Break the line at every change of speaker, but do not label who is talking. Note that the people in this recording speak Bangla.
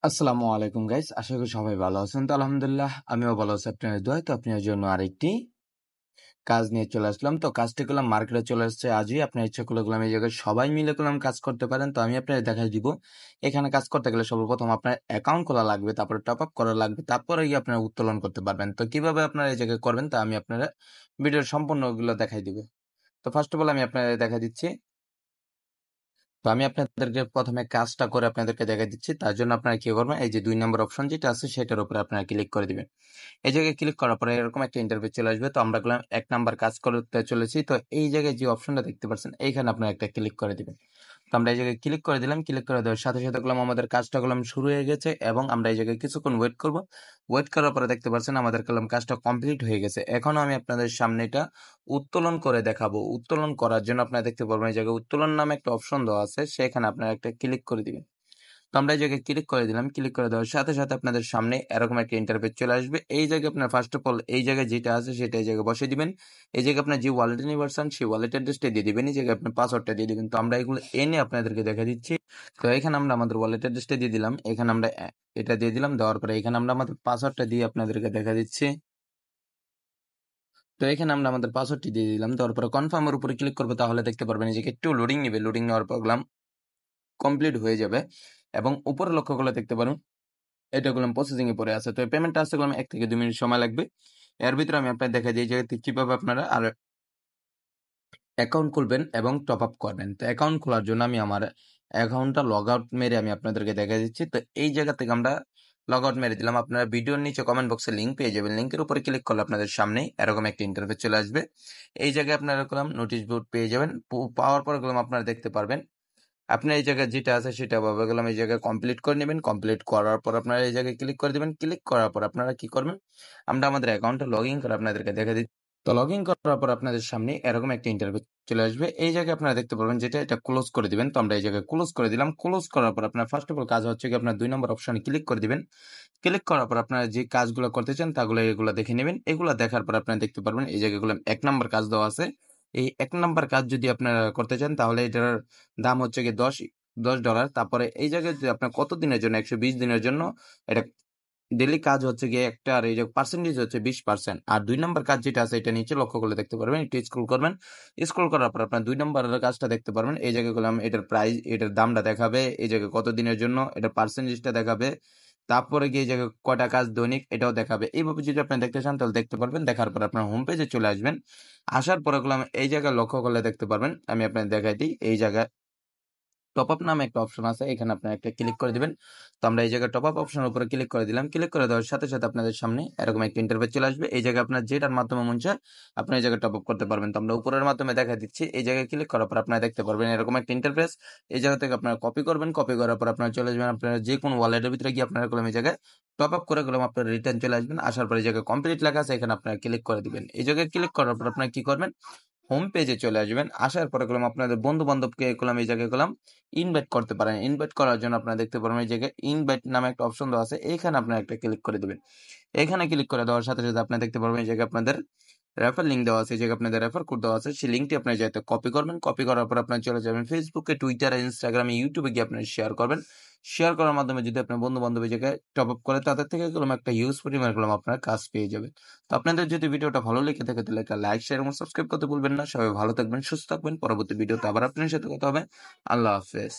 আসসালামু আলাইকুম গাইস, আশা করি সবাই ভালো আছেন। তো আলহামদুলিল্লাহ আমিও ভালো আছি আপনাদের দোয়ায়। তো আপনার জন্য আরেকটি কাজ নিয়ে চলে আসলাম। তো কাজটি করলাম, মার্কেটে চলে আসছে আজই। আপনার ইচ্ছা করলে করলাম এই জায়গায় সবাই মিলে করলাম কাজ করতে পারেন। তো আমি আপনাদের দেখাই দিব। এখানে কাজ করতে গেলে সর্বপ্রথম আপনার অ্যাকাউন্ট খোলা লাগবে, তারপরে টপ আপ করা লাগবে, তারপরে গিয়ে আপনারা উত্তোলন করতে পারবেন। তো কিভাবে আপনারা এই জায়গায় করবেন তা আমি আপনারা ভিডিওর সম্পূর্ণগুলো দেখাই দিব। তো ফার্স্ট অফ অল আমি আপনাদের দেখা দিচ্ছি। তো আমি আপনাদেরকে প্রথমে কাজটা করে আপনাদেরকে দেখা দিচ্ছি। তার জন্য আপনারা কি করবেন, এই যে 2 নম্বর অপশন যেটা আছে সেটার উপরে আপনারা ক্লিক করে দিবেন। এই জায়গায় ক্লিক করার পরে এরকম একটা ইন্টারফেস চলে আসবে। তো আমরা করলাম 1 নাম্বার কাজ করতে চলেছি। তো এই জায়গায় যে অপশনটা দেখতে পাচ্ছেন এইখানে আপনারা একটা ক্লিক করে দিবেন। তো আমরা এই জায়গায় ক্লিক করে দিলাম। ক্লিক করে দেওয়ার সাথে সাথে করলাম আমাদের কাজটা করলাম শুরু হয়ে গেছে এবং আমরা এই জায়গায় কিছুক্ষণ ওয়েট করব। ওয়েট করার পরে দেখতে পাচ্ছেন আমাদের করলাম কাজটা কমপ্লিট হয়ে গেছে। এখনো আমি আপনাদের সামনে এটা উত্তোলন করে দেখাবো। উত্তোলন করার জন্য আপনারা দেখতে পারবেন এই জায়গায় উত্তোলন নামে একটা অপশন দেওয়া আছে, সেখানে আপনারা একটা ক্লিক করে দিবেন। তো আমরা এই জায়গায় ক্লিক করে দিলাম। ক্লিক করে দেওয়ার সাথে সাথে আপনাদের সামনে এরকম একটা ইন্টারফেস চলে আসবে। এই জায়গায় আপনার ফার্স্ট অফ অল এই জায়গায় যেটা আছে সেটা এই জায়গায় বসিয়ে দিবেন। এই জায়গায় আপনার যে ওয়ালেট নিয়ে পারছেন সেই ওয়ালেট অ্যাড্রেসটা দিয়ে দিবেন। এই জায়গায় আপনার পাসওয়ার্ডটা দিয়ে দিবেন। তো আমরা এগুলো এনে আপনাদেরকে দেখা দিচ্ছি। তো এখানে আমরা আমাদের ওয়ালেট অ্যাড্রেসটা দিয়ে দিলাম। এখানে আমরা এটা দিয়ে দিলাম। দেওয়ার পরে এখানে আমরা আমাদের পাসওয়ার্ডটা দিয়ে আপনাদেরকে দেখা দিচ্ছি। তো এখানে আমরা আমাদের পাসওয়ার্ডটি দিয়ে দিলাম। দেওয়ার পরে কনফার্মের উপরে ক্লিক করবো, তাহলে দেখতে পারবেন এই যে একটু লোডিং নেবে। লোডিং নেওয়ার প্রোগ্রাম কমপ্লিট হয়ে যাবে এবং উপরে লক্ষ্য করলে দেখতে পারবেন এটা করলাম প্রসেসিং এ পড়ে আছে। তো পেমেন্টটা আসতে করলাম 1 থেকে 2 মিনিট সময় লাগবে। এর ভিতরে আমি আপনাদের দেখাই দিই এই জায়গাতে কিভাবে আপনারা আর অ্যাকাউন্ট খুলবেন এবং টপ আপ করবেন। তো অ্যাকাউন্ট খোলার জন্য আমি আমার অ্যাকাউন্টটা লগ আউট মেরে আমি আপনাদেরকে দেখা দিচ্ছি। তো এই জায়গা থেকে আমরা লগ আউট মেরে দিলাম। আপনারা ভিডিওর নিচে কমেন্ট বক্সে লিঙ্ক পেয়ে যাবেন। লিঙ্কের উপরে ক্লিক করলে আপনাদের সামনে এরকম একটা ইন্টারফেস চলে আসবে। এই জায়গায় আপনারা করলাম নোটিশ বোর্ড পেয়ে যাবেন। পাওয়ার পর করলাম আপনারা দেখতে পারবেন আপনার এই জায়গায় যেটা আছে সেটা ভাবে গেলাম এই জায়গায় কমপ্লিট করে নেবেন। কমপ্লিট করার পর আপনারা এই জায়গায় ক্লিক করে দিবেন। ক্লিক করার পর আপনারা কি করবেন, আমরা আমাদের অ্যাকাউন্টে লগ ইন করে আপনাদেরকে দেখা দিচ্ছি। তো লগ ইন করার পর আপনাদের সামনে এরকম একটা ইন্টারভিউ চলে আসবে। এই জায়গায় আপনারা দেখতে পারবেন যেটা এটা ক্লোজ করে দিবেন। তো আমরা এই জায়গায় ক্লোজ করে দিলাম। ক্লোজ করার পর আপনার ফার্স্ট অফ অল কাজ হচ্ছে কি আপনার 2 নম্বর অপশনে ক্লিক করে দিবেন। ক্লিক করার পর আপনারা যে কাজগুলো করতে চান তাগুলো এগুলো দেখে নেবেন। এগুলো দেখার পর আপনারা দেখতে পারবেন এই জায়গাগুলো 1 নম্বর কাজ দেওয়া আছে। এই 1 নম্বর কাজ যদি আপনারা করতে চান তাহলে এটার দাম হচ্ছে কি $10। তারপরে এই জায়গায় যদি আপনার কত দিনের জন্য 120 দিনের জন্য এটা ডেইলি কাজ হচ্ছে গিয়ে একটা, আর এই যে পার্সেন্টেজ হচ্ছে 20%। আর 2 নম্বর কাজ যেটা আছে এটা নিচে লক্ষ্য করলে দেখতে পারবেন। একটু স্ক্রল করবেন। স্ক্রল করার পর আপনার 2 নম্বরের কাজটা দেখতে পারবেন। এই জায়গায় গেলাম এটার প্রাইস, এটার দামটা দেখাবে। এই জায়গায় কত দিনের জন্য এটার পার্সেন্টেজটা দেখাবে। তারপরে গিয়ে এই জায়গায় কয়টা কাজ দৈনিক এটাও দেখাবে। এইভাবে যদি আপনি দেখতে চান তাহলে দেখতে পারবেন। দেখার পর আপনার হোম পেজে চলে আসবেন। আসার পরে গেলাম এই জায়গায় লক্ষ্য করলে দেখতে পারবেন। আমি আপনাদের দেখাই দিই। এই জায়গায় টপ আপ নামে একটা অপশন আছে, এখানে আপনারা একটা ক্লিক করে দিবেন। তো আমরা এই জায়গায় টপ আপ অপশনের উপরে ক্লিক করে দিলাম। ক্লিক করে দেওয়ার সাথে সাথে আপনাদের সামনে এরকম একটা ইন্টারফেস চলে আসবে। এই জায়গায় আপনার যেটার মাধ্যমে মন চায় আপনি এই জায়গায় টপ আপ করতে পারবেন। তো আমরা উপরের মাধ্যমে দেখা দিচ্ছি। এই জায়গায় ক্লিক করার পর আপনারা দেখতে পারবেন এরকম একটা ইন্টারফেস। এই জায়গা থেকে আপনারা কপি করবেন। কপি করার পর আপনারা চলে যাবেন আপনারা যে কোনো ওয়ালেটের ভিতরে গিয়ে আপনারা করলাম এই জায়গায় টপ আপ করে গেলাম আপনারা রিটার্ন চলে আসবেন। আসার পর এই জায়গায় কমপ্লিট লেখা আছে, এখানে আপনারা ক্লিক করে দিবেন। এই জায়গায় ক্লিক করার পর আপনারা কি করবেন, হোম পেজে চলে আসবেন। আসার পরে করলাম আপনাদের বন্ধু বান্ধবকে করলাম এই জায়গায় করলাম ইনভাইট করতে পারেন। ইনভাইট করার জন্য আপনারা দেখতে পারবেন এই জায়গায় ইনভাইট নামে একটা অপশন দেওয়া আছে, এখানে আপনারা একটা ক্লিক করে দিবেন। এখানে ক্লিক করে দেওয়ার সাথে সাথে আপনারা দেখতে পারবেন এই জায়গায় আপনাদের রেফার লিঙ্ক দেওয়া আছে। এই জায়গায় আপনাদের রেফার কোড দেওয়া আছে, সেই লিঙ্কটি আপনারা যাতে কপি করবেন। কপি করার পর আপনারা চলে যাবেন ফেসবুকে, টুইটারে, ইনস্টাগ্রামে, ইউটিউবে গিয়ে আপনারা শেয়ার করবেন। শেয়ার করার মাধ্যমে যদি আপনার বন্ধু বান্ধব এই জায়গায় টপ আপ করে তাদের থেকে গেলাম একটা হিউজ পরিমাণ গেলাম আপনার কাজ পেয়ে যাবেন। তো আপনাদের যদি ভিডিওটা ভালো লেগে থাকে তাহলে একটা লাইক, শেয়ার এবং সাবস্ক্রাইব করতে ভুলবেন না। সবাই ভালো থাকবেন, সুস্থ থাকবেন। পরবর্তী ভিডিওতে আবার আপনার সাথে কথা হবে। আল্লাহ হাফেজ।